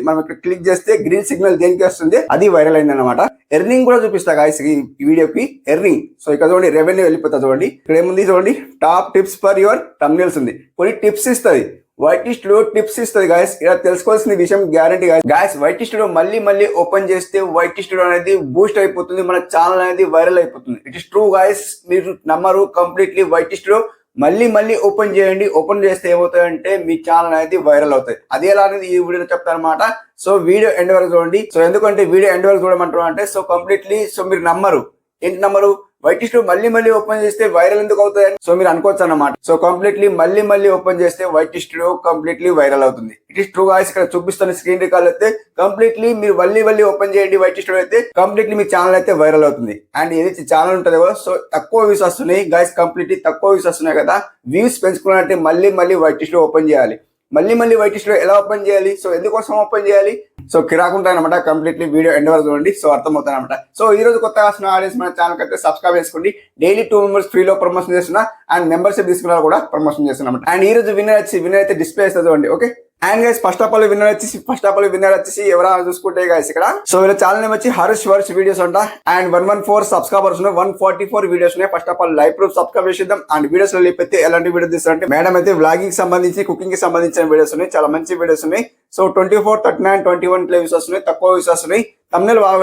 మనం ఇక్కడ క్లిక్ చేస్తే గ్రీన్ సిగ్నల్ దేనికి వస్తుంది, అది వైరల్ అయింది అనమాట. ఎర్నింగ్ కూడా చూపిస్తా గాయస్ ఈ వీడియోకి ఎర్నింగ్. సో ఇక్కడ చూడండి రెవెన్యూ వెళ్ళిపోతా చూడండి. ఇక్కడ ఏముంది చూడండి, top tips for your thumbnails ఉంది. కొన్ని టిప్స్ ఇస్తుంది, వైటీ స్టూడియో టిప్స్ ఇస్తుంది గాయస్. ఇలా తెలుసుకోవాల్సిన విషయం గ్యారంటీ గాయస్. వైటీ స్టూడియో మళ్ళీ ఓపెన్ చేస్తే వైటీ స్టూడియో అనేది బూస్ట్ అయిపోతుంది, మన ఛానల్ అనేది వైరల్ అయిపోతుంది. ఇట్ ఇస్ ట్రూ గాయస్, మీరు నమ్మరు. కంప్లీట్లీ వైటీ స్టూడియో మళ్ళీ ఓపెన్ చేయండి. ఓపెన్ చేస్తే ఏమవుతాయంటే మీ ఛానల్ అనేది వైరల్ అవుతాయి. అది ఎలా అనేది ఈ వీడియోలో చెప్తాను అనమాట. సో వీడియో ఎండ్ వరకు చూడండి. సో ఎందుకంటే వీడియో ఎండ్ వరకు చూడమంటారు అంటే, సో కంప్లీట్లీ సో మీరు నమ్మరు. ఏంటి నమ్మరు? వైటీ స్టూడియో మళ్ళీ ఓపెన్ చేస్తే వైరల్ ఎందుకు అవుతాయని సో మీరు అనుకోవచ్చు అన్నమాట. సో కంప్లీట్లీ మళ్ళీ ఓపెన్ చేస్తే వైటీ స్టూడియో కంప్లీట్లీ వైరల్ అవుతుంది. It is true guys. ఇక్కడ చూపిస్తున్న స్క్రీన్ రికార్డ్ అయితే కంప్లీట్లీ మీరు మళ్ళీ ఓపెన్ చేయండి వైటీ స్టూడియో అయితే కంప్లీట్లీ మీ ఛానల్ అయితే వైరల్ అవుతుంది. అండ్ ఏదైతే ఛానల్ ఉంటుందో సో తక్కువ వ్యూస్ వస్తున్నాయి గాయ్స్, కంప్లీట్లీ తక్కువ వ్యూస్ వస్తున్నాయి కదా. వ్యూస్ పెంచుకున్నట్టే మళ్ళీ వైటీ స్టూడియో ఓపెన్ చేయాలి. మళ్ళీ వైటీ స్టూడియో ఎలా ఓపెన్ చేయాలి, సో ఎందుకోసం ఓపెన్ చేయాలి, సో కిరాకుంటాయి అనమాట. కంప్లీట్లీ వీడియో ఎండ్ వరకు చూడండి, సో అర్థమవుతాయి అనమాట. సో ఈ రోజు కొత్తగా వస్తున్న ఆడియన్స్ మన ఛానల్ అయితే సబ్స్క్రైబ్ చేసుకోండి. డైలీ 2 మెంబర్స్ ఫ్రీలో ప్రమోషన్ చేస్తున్నా అండ్ మెంబర్షిప్ తీసుకున్నా కూడా ప్రమోషన్ చేస్తున్నా. అండ్ ఈ రోజు విన్నర్ అయితే డిస్ప్లే అవుతుంది చూడండి. Okay. And guys first of all winner వచ్చేసి ఎవరైనా చూసుకుంటే గైస్ ఇక్కడ సో వీళ్ళ ఛానల్ నేమ్ వచ్చి హర్ష్ వర్ష్ వీడియోస్ అంట. అండ్ 114 సబ్స్క్రైబర్స్ ఉన్నాయి, 144 వీడియోస్ ఉన్నాయి. First of all live proof subscribe చేద్దాం. అండ్ వీడియోస్ లో లేకపోతే ఎలాంటి వీడియో తీస్తారంటే మేడం అయితే వ్లాగింగ్ సంబంధించి కుకింగ్ కి సంబంధించిన వీడియోస్ ఉన్నాయి, చాలా మంచి వీడియోస్ ఉన్నాయి. సో 24, 39, 21 వ్యూస్ వస్తున్నాయి, తక్కువ వ్యూస్ వస్తున్నాయి. తమ్నెల్ బాగా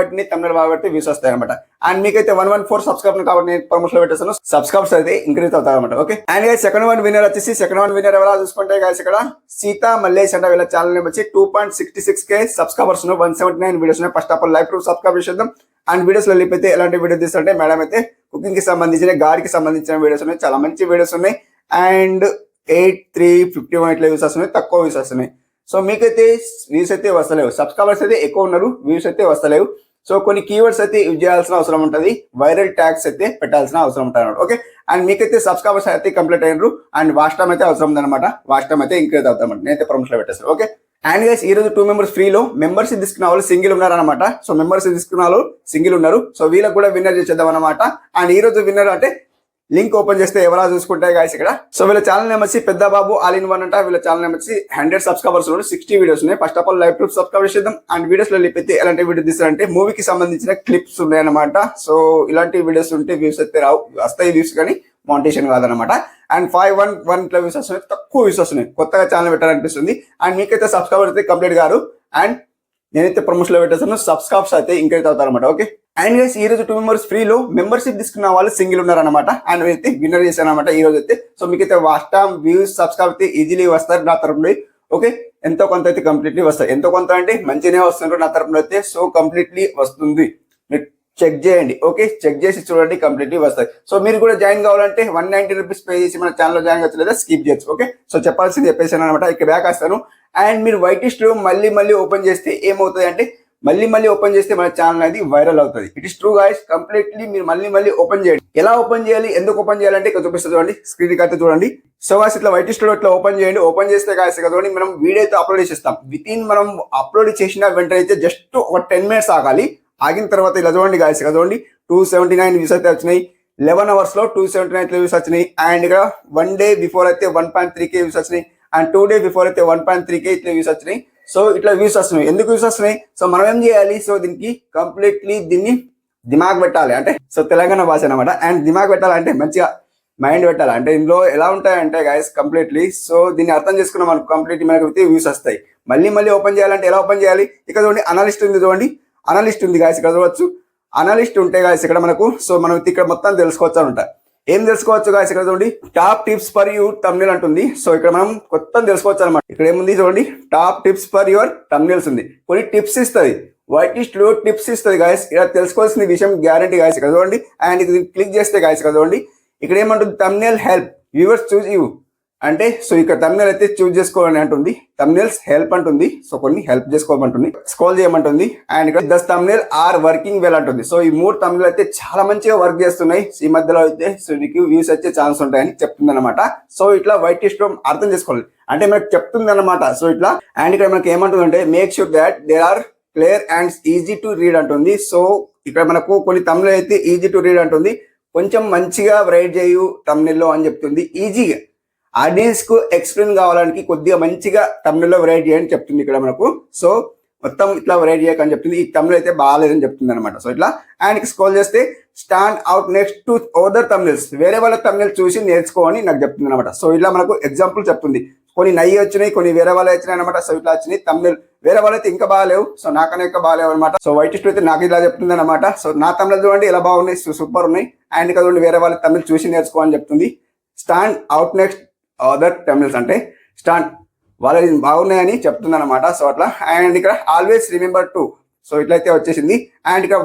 వ్యూస్ వస్తాయి అనమాట. అండ్ మీకైతే 114 సబ్స్క్రైబర్ కాబట్టి నేను ప్రమోషన్ లో పెట్టేస్తాను, సబ్స్క్రైబర్స్ అయితే ఇంక్రీజ్ అవుతాయి అనమాట. Okay. And second one winner ఎవరా చూసుకుంటే గాయస్ ఇక్కడ సీతా మల్లేష్ అంటే వీళ్ళ ఛానల్ నేమ్ వచ్చి 2.66k సబ్స్క్రైబర్స్ 179 వీడియోస్ ఉన్నాయి. First of all live proof subscribe చేద్దాం. అండ్ వీడియోస్ లో లేకపోతే ఎలాంటి వీడియో తీస్తుంటే మేడం అయితే కుకింగ్ కి సంబంధించిన గాడికి సంబంధించిన వీడియోస్ ఉన్నాయి, చాలా మంచి వీడియోస్ ఉన్నాయి. అండ్ 8351 ఇట్లా వ్యూస్ వస్తున్నాయి, తక్కువ వ్యూస్ వస్తున్నాయి. సో మీకైతే వ్యూస్ అయితే వస్తలేవు, సబ్స్క్రైబర్స్ అయితే ఎక్కువ ఉన్నారు, వ్యూస్ అయితే వస్తలేవు. సో కొన్ని కీవర్డ్స్ అయితే యూజ్ చేయాల్సిన అవసరం ఉంటుంది, వైరల్ ట్యాగ్స్ అయితే పెట్టాల్సిన అవసరం ఉంటుంది. ఓకే. అండ్ మీకైతే సబ్స్క్రైబర్స్ అయితే కంప్లీట్ అయినారు అండ్ వాచ్ టైం అయితే అవసరం ఉందన్నమాట. వాచ్ టైం అయితే ఇంక్రీజ్ అవుతామన్నమాట. నేనైతే ప్రమోషన్ లో పెట్టేస్తాను. ఓకే. అండ్ గైస్ ఈ రోజు 2 మెంబర్స్ ఫ్రీలో మెంబర్షిప్ తీసుకున్న వాళ్ళు సింగిల్ ఉన్నారనమాట. సో మెంబర్షిప్ తీసుకున్న వాళ్ళు సింగిల్ ఉన్నారు. సో వీళ్ళకి కూడా విన్నర్ చేసేద్దాం అనమాట. అండ్ ఈ రోజు విన్నర్ అంటే లింక్ ఓపెన్ చేస్తే ఎవరా చూసుకుంటే గాయస్ ఇక్కడ సో వీళ్ళ ఛానల్ నేమ్ వచ్చి పెద్ద బాబు ఆల్ ఇన్ వన్ అంట. వీళ్ళ ఛానల్ నేమ్ వచ్చి 100 సబ్స్క్రైబర్స్ 60 వీడియోస్ ఉన్నాయి. First of all live proof subscribe చేద్దాం. అండ్ వీడియోస్ లో లేకపోతే ఎలాంటి వీడియో తీస్తారంటే మూవీకి సంబంధించిన క్లిప్స్ ఉన్నాయి అనమాట. సో ఇలాంటి వీడియోస్ ఉంటే వ్యూస్ అయితే రావు, వస్తాయి వ్యూస్ కానీ మౌంటేషన్ కాదనమాట. అండ్ 511 ఇట్లా వ్యూస్ వస్తున్నాయి, తక్కువ వ్యూస్ వస్తున్నాయి. కొత్తగా ఛానల్ పెట్టాలనిపిస్తుంది. అండ్ మీకైతే సబ్స్క్రైబర్ అయితే కంప్లీట్ గారు అండ్ నేనైతే ప్రమోషన్ లో పెట్టేస్తాను, సబ్స్క్రైబ్స్ అయితే ఇంక్రీజ్ అవుతారు అనమాట. ఓకే. అండ్ గైస్ ఈ రోజు 2 మెంబర్స్ ఫ్రీలో మెంబర్షిప్ తీసుకున్న వాళ్ళు సింగిల్ ఉన్నారనమాట. అండ్ అయితే విన్నర్ చేశాను అనమాట ఈ రోజు అయితే. సో మీకైతే వాచ్ టైం వ్యూస్ సబ్స్క్రైబ్ అయితే ఈజీలీ వస్తారు నా తరపున. ఓకే. ఎంతో కొంత అయితే కంప్లీట్లీ వస్తాయి, ఎంతో కొంత అంటే మంచిగానే వస్తున్నారు నా తరపున అయితే. సో కంప్లీట్లీ వస్తుంది, చెక్ చేయండి. ఓకే. చెక్ చేసి చూడండి, కంప్లీట్లీ వస్తాయి. సో మీరు కూడా జాయిన్ కావాలంటే 190 రూపీస్ పే చేసి మన ఛానల్లో జాయిన్ కావచ్చు, లేదా స్కిప్ చేయొచ్చు. ఓకే. సో చెప్పాల్సింది చెప్పేసాను అనమాట. ఇక్కడ బ్యాక్ వస్తాను. అండ్ మీరు వైటీ స్టూడియో మళ్ళీ ఓపెన్ చేస్తే ఏమవుతుంది అంటే మళ్ళీ ఓపెన్ చేస్తే మన ఛానల్ అనేది వైరల్ అవుతుంది. It is true guys. Completely మీరు మళ్ళీ ఓపెన్ చేయండి. ఎలా ఓపెన్ చేయాలి, ఎందుకు ఓపెన్ చేయాలంటే ఇక్కడ చూపిస్తుంది చూడండి, స్క్రీన్ అయితే చూడండి. సో గాయ్స్ ఇట్లా వైటీ స్టూడియో ఇట్లా ఓపెన్ చేయండి. ఓపెన్ చేస్తే గాయ్స్ చూడండి మనం వీడియో అయితే అప్లోడ్ చేసేస్తాం. మనం అప్లోడ్ చేసిన వెంటనే అయితే జస్ట్ ఒక 10 మినిట్స్ ఆగాలి. ఆగిన తర్వాత ఇలా చూడండి గాయ్స్ చూడండి 279 వ్యూస్ అయితే వచ్చినాయి. 11 అవర్స్ లో 279 వ్యూస్ వచ్చినాయి. అండ్ ఇక్కడ 1 డే బిఫోర్ అయితే 1.3k వ్యూస్ వచ్చినాయి. అండ్ 2 డే బిఫోర్ అయితే 1.3k ఇట్లా వ్యూస్ వచ్చినాయి. సో ఇట్లా వ్యూస్ వస్తున్నాయి. ఎందుకు వ్యూస్ వస్తున్నాయి? సో మనం ఏం చేయాలి, సో దీనికి కంప్లీట్లీ దీన్ని దిమాగ్ పెట్టాలి, అంటే సో తెలంగాణ భాష అనమాట. అండ్ దిమాగ్ పెట్టాలంటే మంచిగా మైండ్ పెట్టాలి. అంటే ఇందులో ఎలా ఉంటాయంటే గైస్ కంప్లీట్లీ సో దీన్ని అర్థం చేసుకున్నాం మనకు కంప్లీట్లీ మనకి వ్యూస్ వస్తాయి. మళ్ళీ ఓపెన్ చేయాలంటే ఎలా ఓపెన్ చేయాలి, ఇక్కడ చూడండి అనలిస్ట్ ఉంది చూడండి, అనలిస్ట్ ఉంది గాయస్ ఇక్కడ చూడవచ్చు. అనలిస్ట్ ఉంటే గాయస్ ఇక్కడ మనకు సో మనం ఇక్కడ మొత్తం తెలుసుకోవచ్చు అనమాట. ఏం తెలుసుకోవచ్చు గాయస్ ఇక్కడ చూడండి, top tips for your thumbnail అంటుంది. సో ఇక్కడ మనం కొత్త తెలుసుకోవచ్చు అనమాట. ఇక్కడ ఏముంది చూడండి, top tips for your thumbnails ఉంది. కొన్ని టిప్స్ ఇస్తుంది, వైటీ స్టూడియో టిప్స్ ఇస్తుంది గాయస్. ఇక్కడ తెలుసుకోవాల్సిన విషయం గ్యారంటీ గాయస్ ఇక్కడ చూడండి. అండ్ ఇది క్లిక్ చేస్తే గాయస్ ఇక్కడ చూడండి, ఇక్కడ ఏమంటుంది thumbnail help viewers choose you అంటే సో ఇక్కడ థంబ్నెయిల్ అయితే చూజ్ చేసుకోవాలని అంటుంది. థంబ్నెయిల్స్ హెల్ప్ అంటుంది, సో కొన్ని హెల్ప్ చేసుకోమంటుంది, స్క్రోల్ చేయమంటుంది. అండ్ ఇక్కడ the thumbnail are working well అంటుంది. సో ఈ 3 థంబ్నెయిల్ అయితే చాలా మంచిగా వర్క్ చేస్తున్నాయి ఈ మధ్యలో అయితే. సో నీకు వ్యూస్ వచ్చే ఛాన్స్ ఉంటాయని చెప్తుంది అనమాట. సో ఇట్లా వైటీ స్టూడియో అర్థం చేసుకోవాలి అంటే మనకు చెప్తుంది అనమాట. సో ఇట్లా అండ్ ఇక్కడ మనకి ఏమంటుంది అంటే make sure that they are clear and easy to read అంటుంది. సో ఇక్కడ మనకు కొన్ని థంబ్నెయిల్ అయితే ఈజీ టు రీడ్ అంటుంది, కొంచెం మంచిగా రైట్ చేయు థంబ్నెయిల్ లో అని చెప్తుంది. ఈజీగా ఆడియన్స్ కు ఎక్స్ప్లెయిన్ కావడానికి కొద్దిగా మంచిగా థంబ్నెయిల్ లో రైట్ చేయని చెప్తుంది ఇక్కడ మనకు. సో మొత్తం ఇట్లా రైడ్ చేయకని చెప్తుంది. ఈ తమిళ అయితే బాగాలేదని చెప్తుంది అనమాట. సో ఇట్లా అండ్ స్క్రోల్ చేస్తే stand out next to other Tamils, వేరే వాళ్ళ తమిళ చూసి నేర్చుకోని నాకు చెప్తుంది అనమాట. సో ఇట్లా మనకు ఎగ్జాంపుల్ చెప్తుంది. కొన్ని నయ్యి వచ్చినాయి, కొన్ని వేరే వాళ్ళు వచ్చినాయి అనమాట. సో ఇట్లా వచ్చినాయి తమిళ, వేరే వాళ్ళైతే ఇంకా బాగాలేవు. సో నాకనే ఇంకా బాగాలేవు అనమాట. సో వైటిస్ట్ అయితే నాకు ఇలా చెప్తుంది అనమాట. సో నా తమిళ చూడండి ఎలా బాగున్నాయి, సూపర్ ఉన్నాయి. అండ్ ఇక్కడ చూడండి వేరే వాళ్ళ తమిళ చూసి నేర్చుకోని చెప్తుంది. స్టాండ్ అవుట్ నెక్స్ట్ అదర్ తమిళస్ అంటే స్టాండ్ వాళ్ళది బాగున్నాయని చెప్తుంది అనమాట. సో అట్లా అండ్ ఇక్కడ ఆల్వేస్ రిమెంబర్ టు, సో ఇట్లయితే వచ్చేసింది. అండ్ ఇక్కడ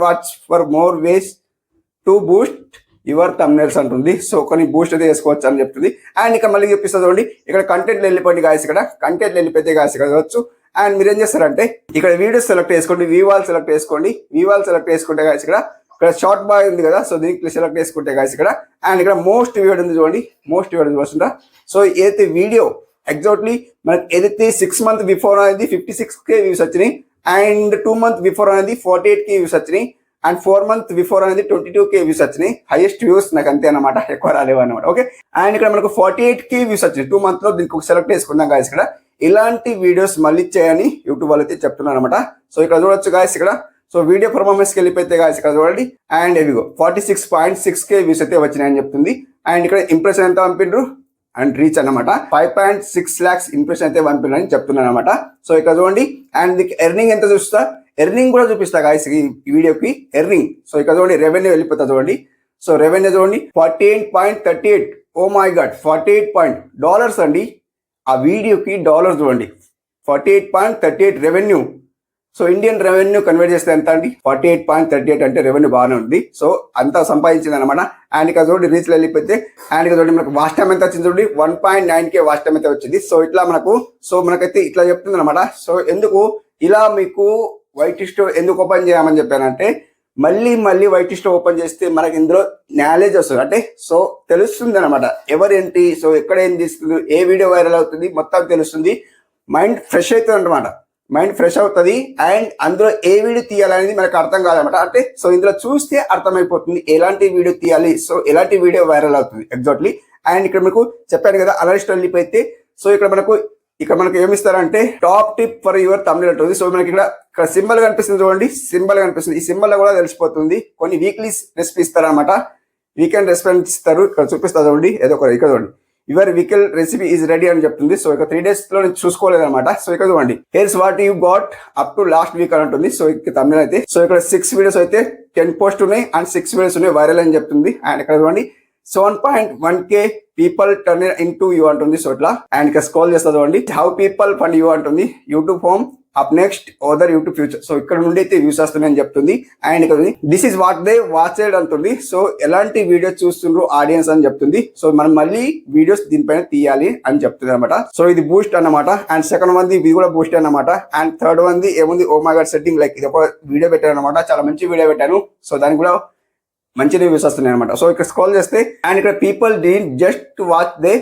watch for more ways to Boost your thumbnails అంటుంది. సో కొన్ని బూస్ట్ అయితే చేసుకోవచ్చు అని చెప్తుంది. అండ్ ఇక్కడ మళ్ళీ చూపిస్తుంది చూడండి, ఇక్కడ కంటెంట్లు వెళ్ళిపోయింది గాయస్. ఇక్కడ కంటెంట్లు వెళ్ళిపోతే గాయస్ ఇక్కడ కావచ్చు. అండ్ మీరు ఏం చేస్తారంటే ఇక్కడ వీడియోస్ సెలెక్ట్ చేసుకోండి, వీవాల్ సెలెక్ట్ చేసుకోండి. వీవాల్ సెలెక్ట్ చేసుకుంటే గాయస్ ఇక్కడ షార్ట్ బాయ్ ఉంది కదా, సో దీనికి సెలెక్ట్ చేసుకుంటే గాయస్ ఇక్కడ అండ్ ఇక్కడ మోస్ట్ వ్యూడ్ ఉంది చూడండి, మోస్ట్ వ్యూడ్ వస్తుందా. సో ఏదైతే వీడియో ఎగ్జాక్ట్లీ మనకి ఏదైతే 6 months బిఫోర్ అనేది 56K వ్యూస్ వచ్చినాయి, అండ్ 2 months బిఫోర్ అనేది 48K వ్యూస్ వచ్చినాయి, అండ్ 4 months బిఫోర్ అనేది 22K వ్యూస్ వచ్చినాయి. హైయెస్ట్ వ్యూస్ నాకు అంతే అనమాట, ఎక్కువ రాలేవు అనమాట. ఓకే అండ్ ఇక్కడ మనకు 48K వ్యూస్ వచ్చినాయి 2 months లో. దీనికి సెలెక్ట్ చేసుకుందాం గాయస్. ఇక్కడ ఇలాంటి వీడియోస్ మళ్ళీ చేయని యూట్యూబ్ వాళ్ళు అయితే చెప్తున్నారు అనమాట. సో ఇక్కడ చూడొచ్చు గాయస్ ఇక్కడ. సో వీడియో పర్ఫార్మెన్స్కి వెళ్ళిపోతే గాయస్ ఇక్కడ చూడండి అండ్ ఎవిగో 46.6K వ్యూస్ అయితే వచ్చినాయి అని చెప్తుంది. అండ్ ఇక్కడ ఇంప్రెషన్ ఎంత పంపిండ్రు అండ్ రీచ్ అనమాట 5.6 lakhs ఇంప్రెషన్ అయితే పంపిణని చెప్తున్నాను అనమాట. సో ఇక్కడ చూడండి అండ్ ఎర్నింగ్ ఎంత చూస్తా, ఎర్నింగ్ కూడా చూపిస్తా గాయస్ ఈ వీడియోకి ఎర్నింగ్. సో ఇక్కడ చూడండి రెవెన్యూ వెళ్ళిపోతా చూడండి. సో రెవెన్యూ చూడండి 48.38, ఓ మై గాడ్ $48 అండి. ఆ వీడియోకి డాలర్స్ చూడండి 48.38 revenue. So Indian revenue convert చేస్తే ఎంత అండి 48.38 అంటే రెవెన్యూ బాగానే ఉంది. సో అంతా సంపాదించింది అనమాట. అండ్ ఇక్కడ చూడండి రీచ్లో వెళ్ళిపోతే అండ్ ఇక్కడ చూడండి మనకు వాచ్ టైం ఎంత వచ్చింది చూడండి 1.9K వాచ్ టైం అయితే వచ్చింది. సో ఇట్లా మనకైతే ఇట్లా చెప్తుంది అనమాట. సో ఎందుకు ఇలా మీకు వైటిస్ట్ ఎందుకు ఓపెన్ చేయమని చెప్పానంటే మళ్ళీ వైటిస్ట్ ఓపెన్ చేస్తే మనకి ఇందులో నాలెడ్జ్ వస్తుంది, అంటే సో తెలుస్తుంది అనమాట ఎవరేంటి, సో ఎక్కడ ఏం తీస్తుంది, ఏ వీడియో వైరల్ అవుతుంది మొత్తం తెలుస్తుంది. మైండ్ ఫ్రెష్ అవుతుంది అనమాట, మైండ్ ఫ్రెష్ అవుతుంది. అండ్ అందులో ఏ వీడియో తీయాలనేది మనకు అర్థం కాదనమాట. అంటే సో ఇందులో చూస్తే అర్థమైపోతుంది ఎలాంటి వీడియో తీయాలి, సో ఎలాంటి వీడియో వైరల్ అవుతుంది ఎగ్జాక్ట్లీ. అండ్ ఇక్కడ మీకు చెప్పాను కదా అనలిస్ట్ వెళ్ళిపోతే, సో ఇక్కడ మనకు ఏమి ఇస్తారంటే టాప్ టిప్ ఫర్ యువర్ తమిళ ఉంటుంది. సో మనకి ఇక్కడ సింబల్ కనిపిస్తుంది చూడండి, సింబల్ కనిపిస్తుంది. ఈ సింబల్ లో కూడా తెలిసిపోతుంది. కొన్ని వీక్లీ రెసిపీ ఇస్తారు అనమాట, వీకెండ్ రెసిపీ ఇస్తారు. ఇక్కడ చూపిస్తారు చూడండి, ఏదో ఒక ఇక్కడ చూడండి యువర్ వీకెల్ రెసిపీ ఈజ్ రెడీ అని చెప్తుంది. సో ఇక 3 days లో నేను చూసుకోలేదు అనమాట. సో ఇక్కడ చూడండి hairs what you got up to last week అని ఉంటుంది. సో ఇక్కడ తమిళ అయితే సో ఇక్కడ 6 వీడియోస్ అయితే 10 పోస్ట్ ఉన్నాయి అండ్ 6 వీడియోస్ ఉన్నాయి వైరల్ అని చెప్తుంది. అండ్ ఇక్కడ చూడండి 7.1K people turn in to you అంటుంది. సో ఇట్లా అండ్ ఇక్కడ స్క్రోల్ చేస్తా చూడండి హౌ పీపుల్ ఫండ్ యూ అంటుంది. YouTube home up next other YouTube future. So ఇక్కడ నుండి అయితే వ్యూస్ వస్తున్నాయని చెప్తుంది. అండ్ ఇక్కడ దిస్ ఇస్ వాట్ దే వాచెడ్ అంటుంది. సో ఎలాంటి వీడియో చూస్తుండ్రు ఆడియన్స్ అని చెప్తుంది. సో మనం మళ్ళీ వీడియోస్ దీనిపైన తీయాలి అని చెప్తుంది అనమాట. సో ఇది బూస్ట్ అన్నమాట. అండ్ సెకండ్ వన్ ఇది కూడా బూస్ట్ అన్నమాట. అండ్ థర్డ్ వన్ ఏముంది oh my god setting, like ఇది ఒక వీడియో పెట్టాను అనమాట, చాలా మంచి వీడియో పెట్టాను. సో దానికి కూడా మంచి రివ్యూస్ వస్తున్నాయి అనమాట. సో ఇక్కడ స్క్రోల్ చేస్తే అండ్ ఇక్కడ people didn't just watch they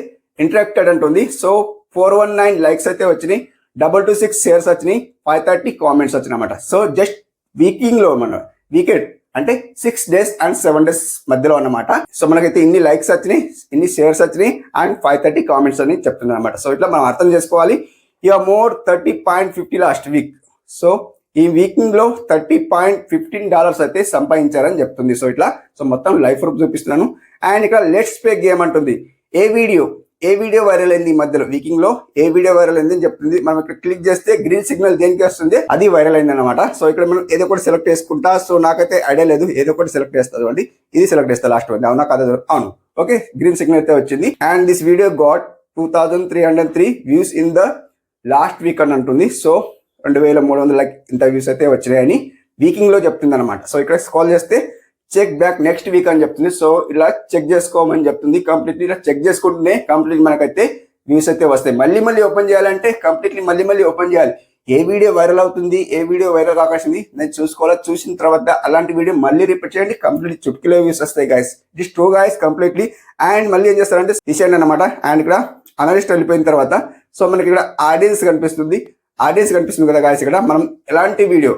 interacted అంటుంది. సో 419 లైక్స్ అయితే వచ్చినాయి, 226 షేర్స్ వచ్చినాయి, 530 కామెంట్స్ వచ్చినాయి అనమాట. సో జస్ట్ వీకెండ్ అంటే 6 days and 7 days మధ్యలో అన్నమాట. సో మనకైతే ఇన్ని లైక్స్ వచ్చినాయి, ఇన్ని షేర్స్ వచ్చినాయి అండ్ 530 కామెంట్స్ అని చెప్తున్నారు అనమాట. సో ఇట్లా మనం అర్థం చేసుకోవాలి. ఇక మోర్ $30.50 లాస్ట్ వీక్. సో ఈ వీకింగ్ లో $30.15 అయితే సంపాదించారని చెప్తుంది. సో ఇట్లా సో మొత్తం లైఫ్ ప్రూఫ్ చూపిస్తున్నాను. అండ్ ఇక్కడ లెట్స్ ప్లే గేమ్ అంటుంది. ఏ వీడియో వైరల్ అయింది ఈ మధ్యలో వీకింగ్ లో, ఏ వీడియో వైరల్ అయింది అని చెప్తుంది. మనం ఇక్కడ క్లిక్ చేస్తే గ్రీన్ సిగ్నల్ దేనికి వస్తుంది, అది వైరల్ అయింది అనమాట. సో ఇక్కడ మనం ఏదో ఒకటి సెలెక్ట్ చేసుకుంటా. సో నాకైతే ఐడియా లేదు, ఏదో ఒకటి సెలెక్ట్ చేస్తుంది అండి, ఇది సెలెక్ట్ చేస్తా లాస్ట్ వన్. అవునా కదా, అవును ఓకే గ్రీన్ సిగ్నల్ అయితే వచ్చింది. And this video got 2303 views in the last week అని అంటుంది. సో 2300 ఇంత వ్యూస్ అయితే వచ్చినాయని వీకింగ్ లో చెప్తుంది అనమాట. సో ఇక్కడ స్క్రోల్ చేస్తే చెక్ బ్యాక్ నెక్స్ట్ వీక్ అని చెప్తుంది. సో ఇలా చెక్ చేసుకోమని చెప్తుంది. కంప్లీట్లీ ఇలా చెక్ చేసుకుంటూనే కంప్లీట్ మనకైతే వ్యూస్ అయితే వస్తాయి. మళ్ళీ ఓపెన్ చేయాలంటే కంప్లీట్లీ మళ్ళీ ఓపెన్ చేయాలి. ఏ వీడియో వైరల్ అవుతుంది, ఏ వీడియో వైరల్ కావాల్సింది నేను చూసుకోవాలి. చూసిన తర్వాత అలాంటి వీడియో మళ్ళీ రిపీట్ చేయండి, కంప్లీట్ చుట్కీలో వ్యూస్ వస్తాయి guys. It is true guys completely. And మళ్ళీ ఏం చేస్తారంటే తీసేయండి అనమాట. అండ్ ఇక్కడ అనలిస్ట్ వెళ్ళిపోయిన తర్వాత సో మనకి ఇక్కడ ఆడియన్స్ కనిపిస్తుంది కదా గాయస్. ఇక్కడ మనం ఎలాంటి వీడియో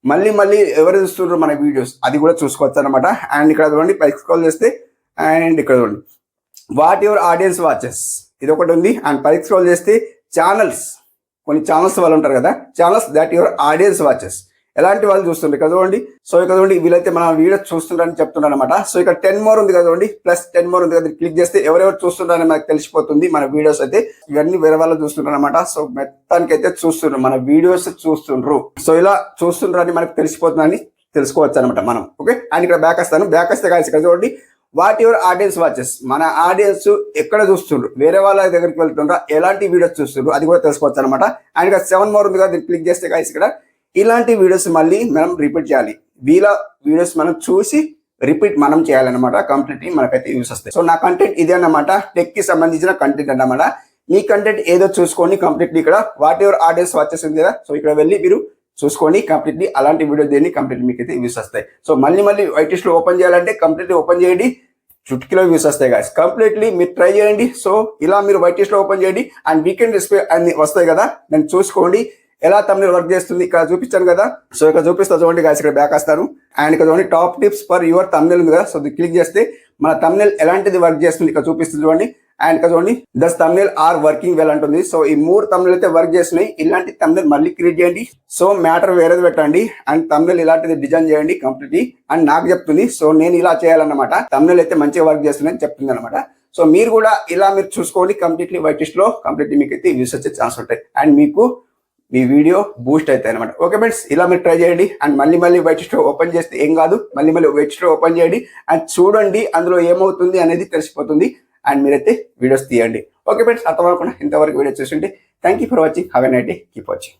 మళ్ళీ ఎవరు చూస్తున్నారు మన వీడియోస్ అది కూడా చూసుకోవచ్చు అనమాట. అండ్ ఇక్కడ చూడండి పైకి స్క్రోల్ చేస్తే అండ్ ఇక్కడ చూడండి వాట్ యువర్ ఆడియన్స్ వాచెస్ ఇది ఒకటి ఉంది. అండ్ పైకి స్క్రోల్ చేస్తే ఛానల్స్ కొన్ని ఛానల్స్ వాళ్ళు ఉంటారు కదా, channels that your audience watches, ఎలాంటి వాళ్ళు చూస్తుండ్రు కదండి. సో ఇక చూడండి వీళ్ళైతే మన వీడియో చూస్తుంటారని చెప్తున్నారు అనమాట. సో ఇక్కడ 10 more ఉంది కదండి, ప్లస్ 10 more ఉంది కదా, క్లిక్ చేస్తే ఎవరెవరు చూస్తుంటారని మనకు తెలిసిపోతుంది. మన వీడియోస్ అయితే ఇవన్నీ వేరే వాళ్ళు చూస్తుంటారు అనమాట. సో మొత్తానికి అయితే చూస్తుండ్రు, మన వీడియోస్ చూస్తుండ్రు. సో ఇలా చూస్తుండ్రని మనకు తెలిసిపోతుందని తెలుసుకోవచ్చు అనమాట మనం. ఓకే, అండ్ ఇక్కడ బ్యాక్ వస్తాను. బ్యాక్ వస్తే కాదు ఇక్కడ చూడండి వాట్ యువర్ ఆడియన్స్ వాచెస్, మన ఆడియన్స్ ఎక్కడ చూస్తుండ్రు, వేరే వాళ్ళ దగ్గరికి వెళ్తుండ్రా, ఎలాంటి వీడియోస్ చూస్తుండ్రు అది కూడా తెలుసుకోవచ్చు అనమాట. అండ్ ఇక్కడ 7 more ఉంది కదా, క్లిక్ చేస్తే కాదు ఇక్కడ ఇలాంటి వీడియోస్ మళ్ళీ మనం రిపీట్ చేయాలి. వీళ్ళ వీడియోస్ మనం చూసి రిపీట్ మనం చేయాలన్నమాట. కంప్లీట్లీ మనకైతే యూస్ వస్తాయి. సో నా కంటెంట్ ఇదే అన్నమాట, టెక్ కి సంబంధించిన కంటెంట్ అన్నమాట. మీ కంటెంట్ ఏదో చూసుకొని కంప్లీట్లీ ఇక్కడ వాట్ యువర్ ఆడియన్స్ వాచెస్ ఉంది కదా, సో ఇక్కడ వెళ్ళి మీరు చూసుకొని కంప్లీట్లీ అలాంటి వీడియో దేన్ని కంప్లీట్లీ మీకు అయితే యూస్ వస్తాయి. సో మళ్ళీ వైటిష్ లో ఓపెన్ చేయాలంటే కంప్లీట్లీ ఓపెన్ చేయండి, చుట్కీలో యూస్ వస్తాయి గాయస్. కంప్లీట్లీ మీరు ట్రై చేయండి. సో ఇలా మీరు వైటిష్ లో ఓపెన్ చేయండి అండ్ వీకెండ్ డిస్ప్లే అన్ని వస్తాయి కదా, నేను చూసుకోండి ఎలా తమ్నెల్ వర్క్ చేస్తుంది. ఇక్కడ చూపించాను కదా, సో ఇక్కడ చూపిస్తా చూడండి గాయస్. ఇక్కడ బ్యాక్ వస్తాను అండ్ ఇక్కడ చూడండి top tips for your thumbnail ఉంది కదా, సో క్లిక్ చేస్తే మన తమ్నెల్ ఎలాంటిది వర్క్ చేస్తుంది ఇక్కడ చూపిస్తుంది చూడండి. అండ్ ఇక్కడ చూడండి దస్ తమ్నెల్ ఆర్ వర్కింగ్ వెల్ అంటుంది. సో ఈ 3 తమ్నెల్ అయితే వర్క్ చేస్తున్నాయి. ఇలాంటి తమ్నెల్ మళ్ళీ క్రియేట్ చేయండి. సో మ్యాటర్ వేరేది పెట్టండి అండ్ తమ్నెల్ ఇలాంటిది డిజైన్ చేయండి కంప్లీట్లీ అండ్ నాకు చెప్తుంది. సో నేను ఇలా చేయాలన్నమాట, తమ్నెల్ అయితే మంచిగా వర్క్ చేస్తుందని చెప్తుంది అనమాట. సో మీరు కూడా ఇలా మీరు చూసుకోండి కంప్లీట్లీ వైటిష్ లో కంప్లీట్లీ మీకు అయితే యూస్ వచ్చే ఛాన్స్ ఉంటాయి అండ్ మీకు మీ వీడియో బూస్ట్ అవుతాయి అనమాట. ఓకే ఫ్రెండ్స్, ఇలా మీరు ట్రై చేయండి అండ్ మళ్ళీ వైటిష్ లో ఓపెన్ చేస్తే ఏం కాదు, మళ్ళీ వైటిష్ లో ఓపెన్ చేయండి అండ్ చూడండి అందులో ఏమవుతుంది అనేది తెలిసిపోతుంది అండ్ మీరైతే వీడియోస్ తీయండి. ఓకే ఫ్రెండ్స్, అర్థమవుకుండా ఇంతవరకు వీడియో చూస్తుంటే thank you for watching. Have a night day, keep watching.